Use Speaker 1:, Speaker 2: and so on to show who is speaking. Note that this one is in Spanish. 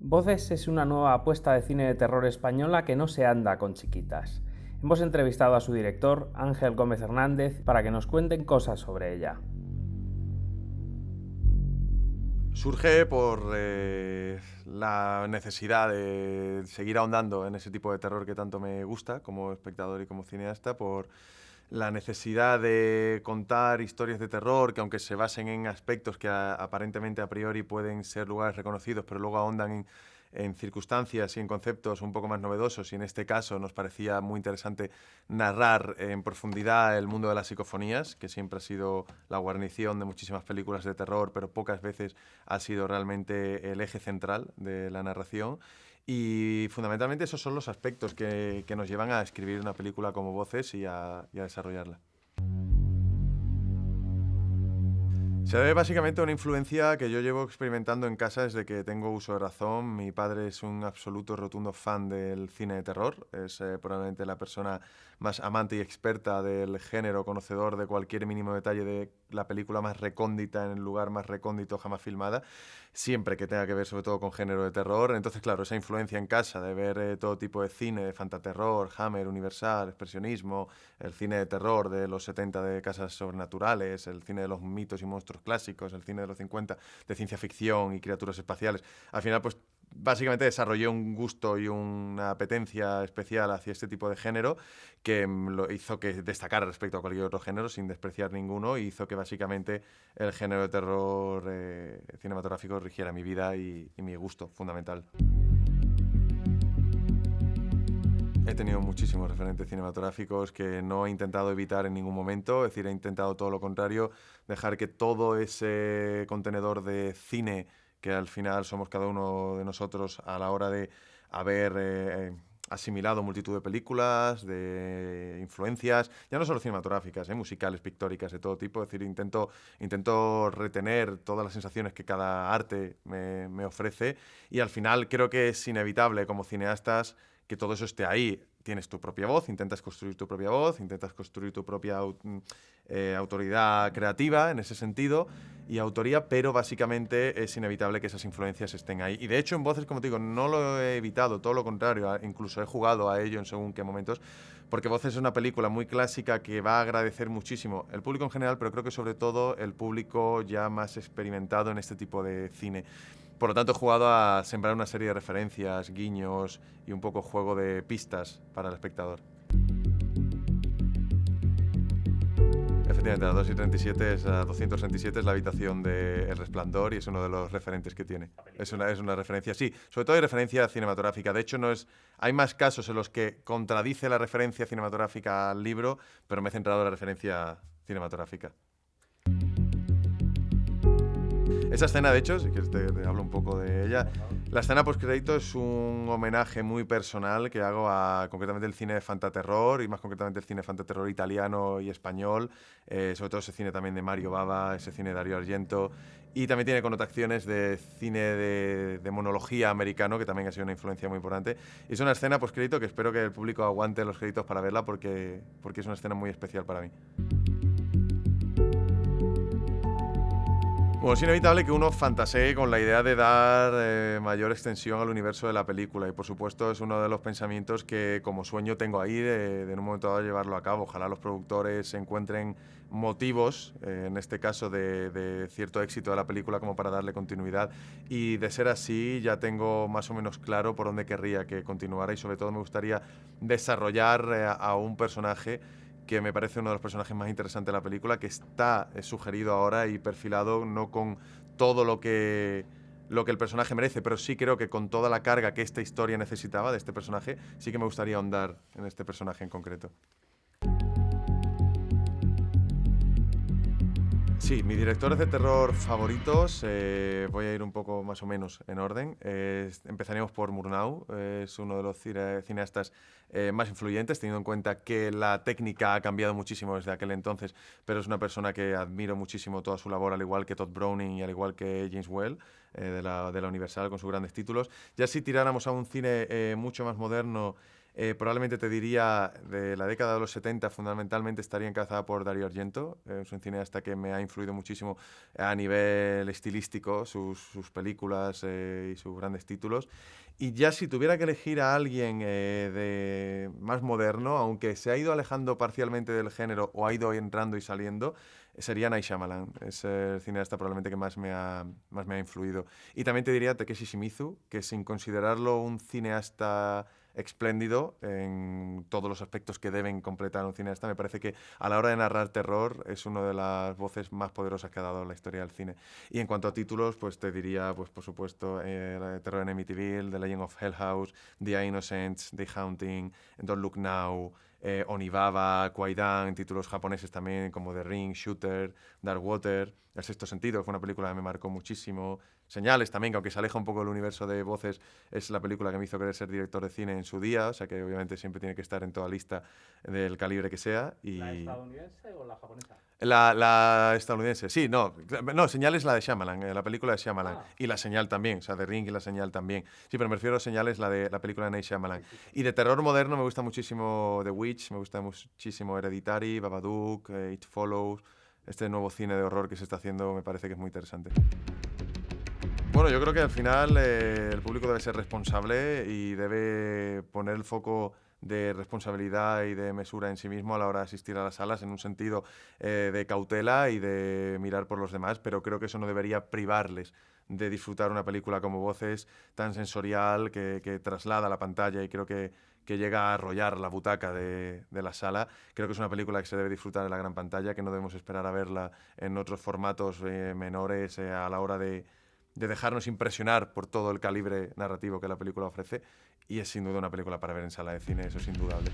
Speaker 1: Voces es una nueva apuesta de cine de terror española que no se anda con chiquitas. Hemos entrevistado a su director, Ángel Gómez Hernández, para que nos cuenten cosas sobre ella.
Speaker 2: Surge por la necesidad de seguir ahondando en ese tipo de terror que tanto me gusta como espectador y como cineasta, por la necesidad de contar historias de terror que, aunque se basen en aspectos que aparentemente a priori pueden ser lugares reconocidos, pero luego ahondan en circunstancias y en conceptos un poco más novedosos, y en este caso nos parecía muy interesante narrar en profundidad el mundo de las psicofonías, que siempre ha sido la guarnición de muchísimas películas de terror, pero pocas veces ha sido realmente el eje central de la narración. Y fundamentalmente esos son los aspectos que nos llevan a escribir una película como Voces y a desarrollarla. Se debe básicamente a una influencia que yo llevo experimentando en casa desde que tengo uso de razón. Mi padre es un absoluto rotundo fan del cine de terror. Es probablemente la persona más amante y experta del género, conocedor de cualquier mínimo detalle de la película más recóndita en el lugar más recóndito jamás filmada, siempre que tenga que ver sobre todo con género de terror. Entonces, claro, esa influencia en casa de ver todo tipo de cine, de fantaterror, Hammer, Universal, expresionismo, el cine de terror de los 70 de casas sobrenaturales, el cine de los mitos y monstruos clásicos, el cine de los 50 de ciencia ficción y criaturas espaciales. Al final, pues básicamente desarrollé un gusto y una apetencia especial hacia este tipo de género que lo hizo que destacara respecto a cualquier otro género sin despreciar ninguno, y hizo que básicamente el género de terror cinematográfico rigiera mi vida y mi gusto fundamental. He tenido muchísimos referentes cinematográficos que no he intentado evitar en ningún momento, es decir, he intentado todo lo contrario, dejar que todo ese contenedor de cine que al final somos cada uno de nosotros a la hora de haber asimilado multitud de películas, de influencias, ya no solo cinematográficas, musicales, pictóricas, de todo tipo. Es decir, intento retener todas las sensaciones que cada arte me ofrece, y al final creo que es inevitable como cineastas que todo eso esté ahí. Tienes tu propia voz, intentas construir tu propia voz, intentas construir tu propia autoridad creativa en ese sentido y autoría, pero básicamente es inevitable que esas influencias estén ahí. Y de hecho en Voces, como te digo, no lo he evitado, todo lo contrario, incluso he jugado a ello en según qué momentos, porque Voces es una película muy clásica que va a agradecer muchísimo el público en general, pero creo que sobre todo el público ya más experimentado en este tipo de cine. Por lo tanto, he jugado a sembrar una serie de referencias, guiños y un poco juego de pistas para el espectador. Efectivamente, la 237 es, la 237 es la habitación de El Resplandor, y es uno de los referentes que tiene. Es una referencia, sí, sobre todo hay referencia cinematográfica. De hecho, hay más casos en los que contradice la referencia cinematográfica al libro, pero me he centrado en la referencia cinematográfica. Esa escena, de hecho, si quieres te hablo un poco de ella. La escena postcrédito es un homenaje muy personal que hago a concretamente el cine de fantaterror, y más concretamente el cine de fantaterror italiano y español, sobre todo ese cine también de Mario Bava, ese cine de Dario Argento, y también tiene connotaciones de cine de monología americano, que también ha sido una influencia muy importante. Y es una escena postcrédito que espero que el público aguante los créditos para verla, porque es una escena muy especial para mí. Bueno, es inevitable que uno fantasee con la idea de dar mayor extensión al universo de la película, y por supuesto es uno de los pensamientos que como sueño tengo ahí de en un momento dado llevarlo a cabo. Ojalá los productores encuentren motivos, en este caso de cierto éxito de la película, como para darle continuidad, y de ser así ya tengo más o menos claro por dónde querría que continuara, y sobre todo me gustaría desarrollar a un personaje que me parece uno de los personajes más interesantes de la película, que está sugerido ahora y perfilado no con todo lo que el personaje merece, pero sí creo que con toda la carga que esta historia necesitaba de este personaje, sí que me gustaría ahondar en este personaje en concreto. Sí, mis directores de terror favoritos, voy a ir un poco más o menos en orden. Empezaríamos por Murnau, es uno de los cineastas más influyentes, teniendo en cuenta que la técnica ha cambiado muchísimo desde aquel entonces, pero es una persona que admiro muchísimo toda su labor, al igual que Todd Browning y al igual que James Whale, de la Universal, con sus grandes títulos. Ya si tiráramos a un cine mucho más moderno, Probablemente te diría de la década de los 70, fundamentalmente estaría encabezada por Dario Argento. Es un cineasta que me ha influido muchísimo a nivel estilístico, sus películas y sus grandes títulos. Y ya si tuviera que elegir a alguien más moderno, aunque se ha ido alejando parcialmente del género o ha ido entrando y saliendo, sería Night Shyamalan. Es el cineasta probablemente que más me ha influido. Y también te diría Takeshi Shimizu, que sin considerarlo un cineasta espléndido en todos los aspectos que deben completar un cineasta, me parece que a la hora de narrar terror es una de las voces más poderosas que ha dado la historia del cine. Y en cuanto a títulos, pues te diría, pues por supuesto, Terror en Amityville, The Legend of Hell House, The Innocents, The Haunting, Don't Look Now, Onibaba, Kwaidan, títulos japoneses también como The Ring, Shooter, Dark Water, El Sexto Sentido, fue una película que me marcó muchísimo. Señales también, que aunque se aleja un poco del universo de voces, es la película que me hizo querer ser director de cine en su día, o sea que obviamente siempre tiene que estar en toda lista del calibre que sea.
Speaker 1: ¿La estadounidense o la japonesa?
Speaker 2: La estadounidense, sí, no, Señales la de Shyamalan, la película de Shyamalan, y La Señal también, o sea, The Ring y La Señal también. Sí, pero me refiero a Señales, la de la película de Night Shyamalan. Sí. Y de terror moderno me gusta muchísimo The Witch, me gusta muchísimo Hereditary, Babadook, It Follows. Este nuevo cine de horror que se está haciendo me parece que es muy interesante. Bueno, yo creo que al final el público debe ser responsable y debe poner el foco de responsabilidad y de mesura en sí mismo a la hora de asistir a las salas, en un sentido de cautela y de mirar por los demás, pero creo que eso no debería privarles de disfrutar una película como Voces, tan sensorial, que traslada la pantalla y creo que llega a arrollar la butaca de la sala. Creo que es una película que se debe disfrutar en la gran pantalla, que no debemos esperar a verla en otros formatos menores a la hora de dejarnos impresionar por todo el calibre narrativo que la película ofrece, y es sin duda una película para ver en sala de cine, eso es indudable.